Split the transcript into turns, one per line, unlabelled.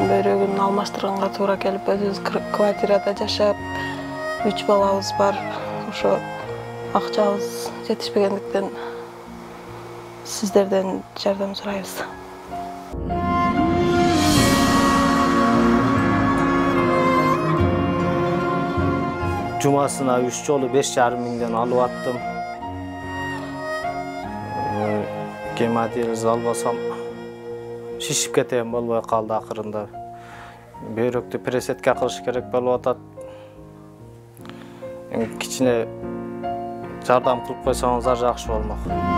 бөйрөгүн алмаштырганга туура келип, өзүбүз квартирада жашап, 3 балабыз бар. Ошо акчабыз жетишпегендиктен сиздерден жардам сурайбыз.
Жумасына 3 жолу 5,5 миңден алып аттым. Гемодиализ албасам шишип кетем болбой калды акырында. Бөйрөктү пересетке кылыш керек болуп атат. Кичине жардам кылып койсоңуздар жакшы болмок.